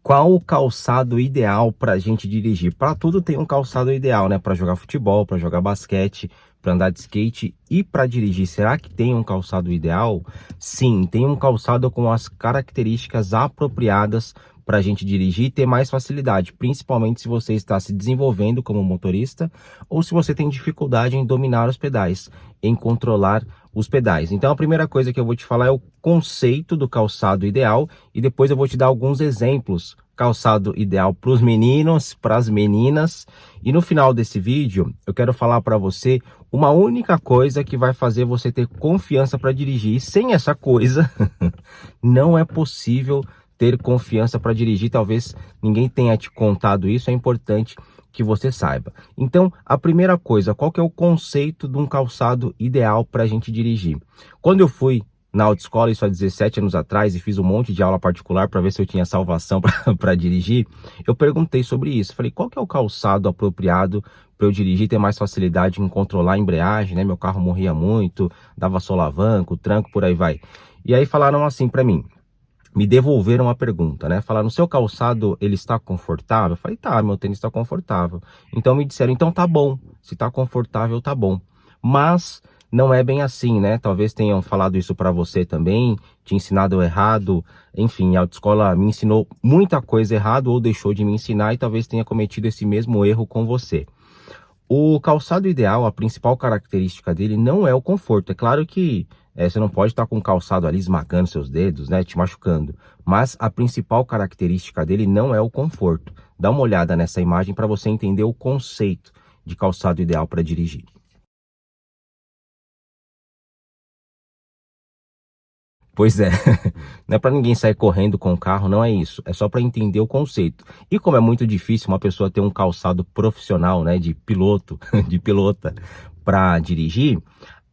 Qual o calçado ideal para a gente dirigir? Para tudo tem um calçado ideal, né? Para jogar futebol, para jogar basquete, para andar de skate e para dirigir. Será que tem um calçado ideal? Sim, tem um calçado com as características apropriadas para a gente dirigir e ter mais facilidade, principalmente se você está se desenvolvendo como motorista ou se você tem dificuldade em dominar os pedais, em controlar os pedais. Então a primeira coisa que eu vou te falar é o conceito do calçado ideal e depois eu vou te dar alguns exemplos. Calçado ideal para os meninos, para as meninas. E no final desse vídeo eu quero falar para você uma única coisa que vai fazer você ter confiança para dirigir. E sem essa coisa não é possível ter confiança para dirigir. Talvez ninguém tenha te contado isso, é importante que você saiba. Então, a primeira coisa, qual que é o conceito de um calçado ideal para a gente dirigir? Quando eu fui na autoescola, isso há 17 anos atrás, e fiz um monte de aula particular para ver se eu tinha salvação para dirigir, eu perguntei sobre isso. Falei, qual que é o calçado apropriado para eu dirigir, ter mais facilidade em controlar a embreagem, né? Meu carro morria muito, dava solavanco, tranco, por aí vai. E aí falaram assim para mim, me devolveram a pergunta, né? Falaram, seu calçado, ele está confortável? Eu falei, tá, meu tênis está confortável. Então me disseram, então tá bom, se tá confortável, tá bom. Mas não é bem assim, né? Talvez tenham falado isso para você também, te ensinado errado. Enfim, a autoescola me ensinou muita coisa errada ou deixou de me ensinar e talvez tenha cometido esse mesmo erro com você. O calçado ideal, a principal característica dele não é o conforto. É claro que você não pode estar com o calçado ali esmagando seus dedos, né, te machucando. Mas a principal característica dele não é o conforto. Dá uma olhada nessa imagem para você entender o conceito de calçado ideal para dirigir. Pois é, não é para ninguém sair correndo com o carro, não é isso. É só para entender o conceito. E como é muito difícil uma pessoa ter um calçado profissional, né, de piloto, de pilota, para dirigir,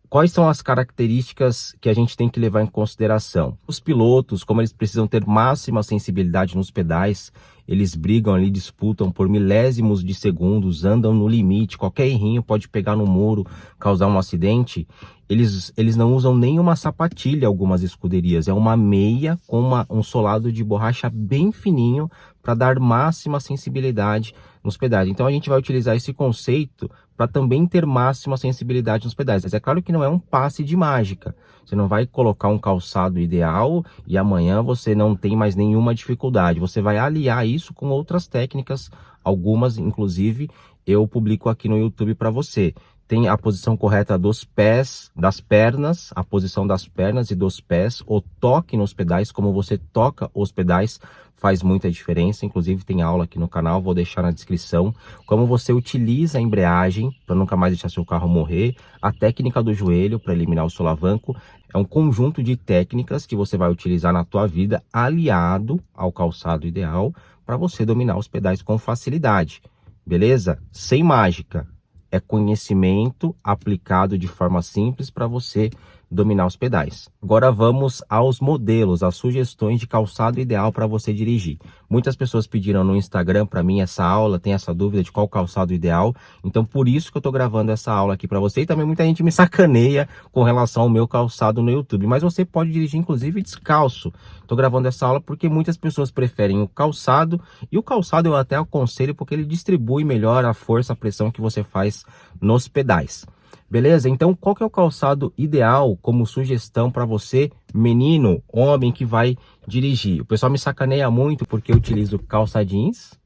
quais são as características que a gente tem que levar em consideração? Os pilotos, como eles precisam ter máxima sensibilidade nos pedais, eles brigam ali, disputam por milésimos de segundos, andam no limite, qualquer errinho pode pegar no muro, causar um acidente. Eles não usam nenhuma sapatilha, algumas escuderias, é uma meia com um solado de borracha bem fininho para dar máxima sensibilidade nos pedais. Então a gente vai utilizar esse conceito para também ter máxima sensibilidade nos pedais. Mas é claro que não é um passe de mágica. Você não vai colocar um calçado ideal e amanhã você não tem mais nenhuma dificuldade. Você vai aliar isso com outras técnicas, algumas inclusive eu publico aqui no YouTube para você. Tem a posição correta dos pés, das pernas, a posição das pernas e dos pés, o toque nos pedais, como você toca os pedais, faz muita diferença. Inclusive tem aula aqui no canal, vou deixar na descrição, como você utiliza a embreagem para nunca mais deixar seu carro morrer, a técnica do joelho para eliminar o solavanco. É um conjunto de técnicas que você vai utilizar na tua vida, aliado ao calçado ideal, para você dominar os pedais com facilidade, beleza? Sem mágica. É conhecimento aplicado de forma simples para você dominar os pedais. Agora vamos aos modelos, às sugestões de calçado ideal para você dirigir. Muitas pessoas pediram no Instagram para mim essa aula, tem essa dúvida de qual calçado ideal. Então por isso que eu estou gravando essa aula aqui para você. E também muita gente me sacaneia com relação ao meu calçado no YouTube. Mas você pode dirigir inclusive descalço. Estou gravando essa aula porque muitas pessoas preferem o calçado. E o calçado eu até aconselho porque ele distribui melhor a força, a pressão que você faz nos pedais. Beleza? Então, qual que é o calçado ideal como sugestão para você, menino, homem que vai dirigir? O pessoal me sacaneia muito porque eu utilizo calça jeans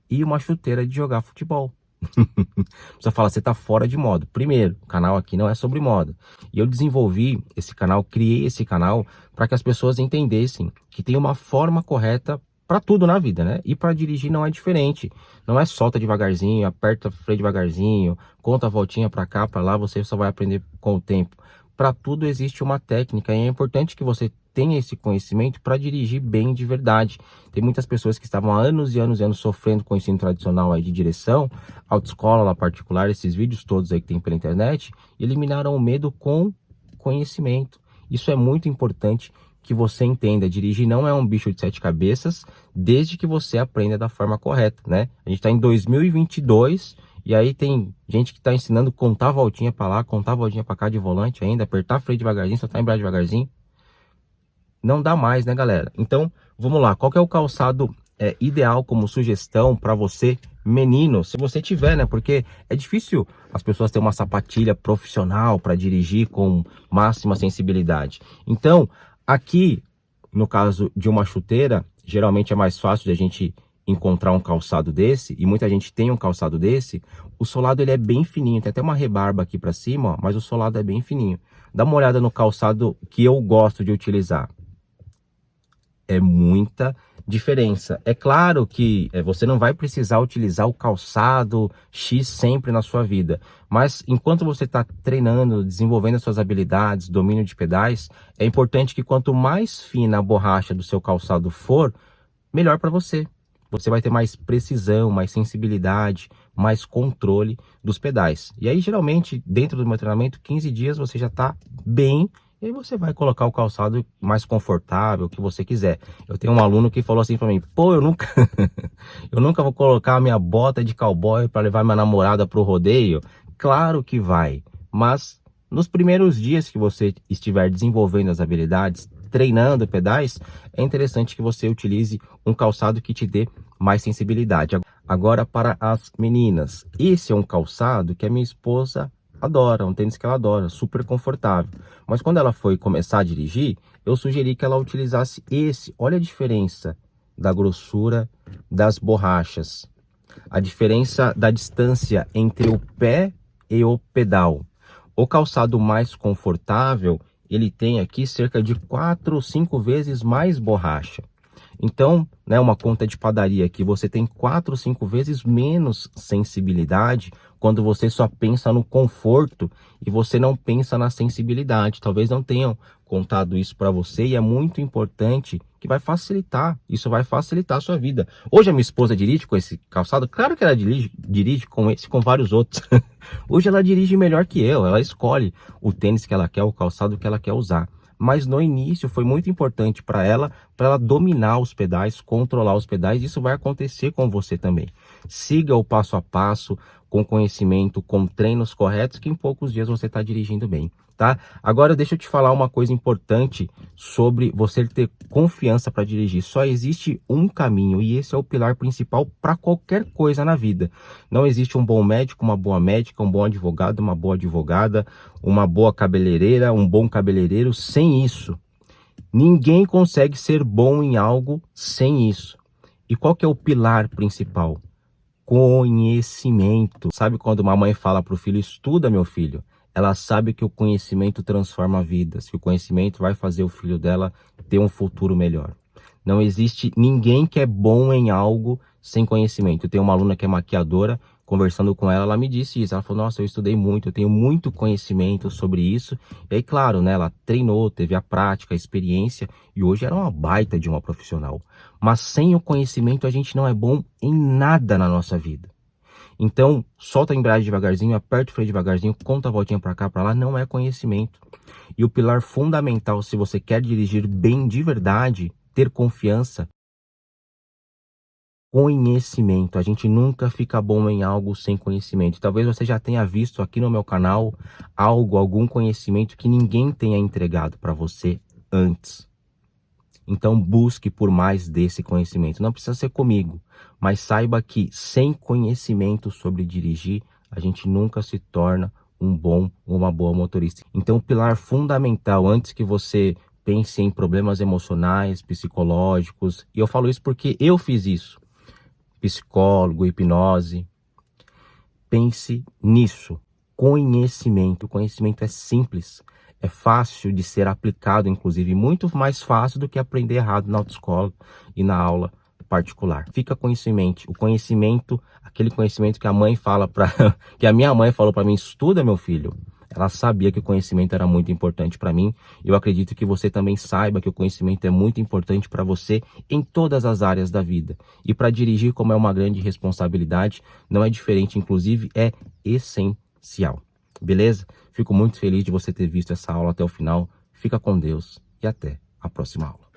e uma chuteira de jogar futebol. Você fala, você tá fora de moda. Primeiro, o canal aqui não é sobre moda. E eu desenvolvi esse canal, criei esse canal para que as pessoas entendessem que tem uma forma correta para tudo na vida, né? E para dirigir não é diferente. Não é solta devagarzinho, aperta o freio devagarzinho, conta a voltinha para cá, para lá, você só vai aprender com o tempo. Para tudo existe uma técnica e é importante que você tenha esse conhecimento para dirigir bem de verdade. Tem muitas pessoas que estavam há anos e anos e anos sofrendo com o ensino tradicional aí de direção, autoescola lá particular, esses vídeos todos aí que tem pela internet, e eliminaram o medo com conhecimento. Isso é muito importante que você entenda. Dirigir não é um bicho de 7 cabeças, desde que você aprenda da forma correta, né? A gente está em 2022 e aí tem gente que está ensinando contar a voltinha para lá, contar a voltinha para cá de volante ainda, apertar freio devagarzinho, soltar a embreagem devagarzinho. Não dá mais, né, galera? Então, vamos lá. Qual que é o calçado é ideal como sugestão para você, menino, se você tiver, né? Porque é difícil as pessoas terem uma sapatilha profissional para dirigir com máxima sensibilidade. Então, aqui, no caso de uma chuteira, geralmente é mais fácil de a gente encontrar um calçado desse, e muita gente tem um calçado desse. O solado ele é bem fininho, tem até uma rebarba aqui para cima, ó, mas o solado é bem fininho. Dá uma olhada no calçado que eu gosto de utilizar. É muita diferença. É claro que você não vai precisar utilizar o calçado X sempre na sua vida, mas enquanto você está treinando, desenvolvendo as suas habilidades, domínio de pedais, é importante que quanto mais fina a borracha do seu calçado for, melhor para você. Você vai ter mais precisão, mais sensibilidade, mais controle dos pedais. E aí, geralmente, dentro do meu treinamento, 15 dias você já está bem. E aí você vai colocar o calçado mais confortável, o que você quiser. Eu tenho um aluno que falou assim para mim: pô, eu nunca, eu nunca vou colocar a minha bota de cowboy para levar minha namorada pro rodeio. Claro que vai, mas nos primeiros dias que você estiver desenvolvendo as habilidades, treinando pedais, é interessante que você utilize um calçado que te dê mais sensibilidade. Agora, para as meninas, esse é um calçado que a minha esposa adora, um tênis que ela adora, super confortável. Mas quando ela foi começar a dirigir, eu sugeri que ela utilizasse esse. Olha a diferença da grossura das borrachas, a diferença da distância entre o pé e o pedal. O calçado mais confortável, ele tem aqui cerca de 4 ou 5 vezes mais borracha. Então, né, uma conta de padaria aqui, você tem 4 ou 5 vezes menos sensibilidade quando você só pensa no conforto e você não pensa na sensibilidade. Talvez não tenham contado isso para você e é muito importante que vai facilitar. Isso vai facilitar a sua vida. Hoje a minha esposa dirige com esse calçado. Claro que ela dirige com esse, com vários outros. Hoje ela dirige melhor que eu. Ela escolhe o tênis que ela quer, o calçado que ela quer usar. Mas no início foi muito importante para ela dominar os pedais, controlar os pedais. Isso vai acontecer com você também. Siga o passo a passo, com conhecimento, com treinos corretos, que em poucos dias você está dirigindo bem, tá? Agora deixa eu te falar uma coisa importante sobre você ter confiança para dirigir. Só existe um caminho e esse é o pilar principal para qualquer coisa na vida. Não existe um bom médico, uma boa médica, um bom advogado, uma boa advogada, uma boa cabeleireira, um bom cabeleireiro. Sem isso, ninguém consegue ser bom em algo sem isso. E qual que é o pilar principal? Conhecimento. Sabe quando uma mãe fala para o filho: estuda, meu filho? Ela sabe que o conhecimento transforma vidas, que o conhecimento vai fazer o filho dela ter um futuro melhor. Não existe ninguém que é bom em algo sem conhecimento. Eu tenho uma aluna que é maquiadora, conversando com ela, ela me disse isso. Ela falou: nossa, eu estudei muito, eu tenho muito conhecimento sobre isso. E aí, claro, né, ela treinou, teve a prática, a experiência, e hoje era uma baita de uma profissional. Mas sem o conhecimento a gente não é bom em nada na nossa vida. Então, solta a embreagem devagarzinho, aperta o freio devagarzinho, conta a voltinha para cá, para lá, não é conhecimento. E o pilar fundamental, se você quer dirigir bem de verdade, ter confiança, conhecimento. A gente nunca fica bom em algo sem conhecimento. Talvez você já tenha visto aqui no meu canal algum conhecimento que ninguém tenha entregado para você antes. Então busque por mais desse conhecimento. Não precisa ser comigo, mas saiba que sem conhecimento sobre dirigir, a gente nunca se torna um bom ou uma boa motorista. Então o pilar fundamental, antes que você pense em problemas emocionais, psicológicos, e eu falo isso porque eu fiz isso, psicólogo, hipnose, pense nisso, conhecimento. O conhecimento é simples. É fácil de ser aplicado, inclusive, muito mais fácil do que aprender errado na autoescola e na aula particular. Fica com isso em mente. O conhecimento, aquele conhecimento que a mãe fala que a minha mãe falou para mim: estuda, meu filho. Ela sabia que o conhecimento era muito importante para mim. Eu acredito que você também saiba que o conhecimento é muito importante para você em todas as áreas da vida. E para dirigir, como é uma grande responsabilidade, não é diferente, inclusive é essencial. Beleza? Fico muito feliz de você ter visto essa aula até o final. Fica com Deus e até a próxima aula.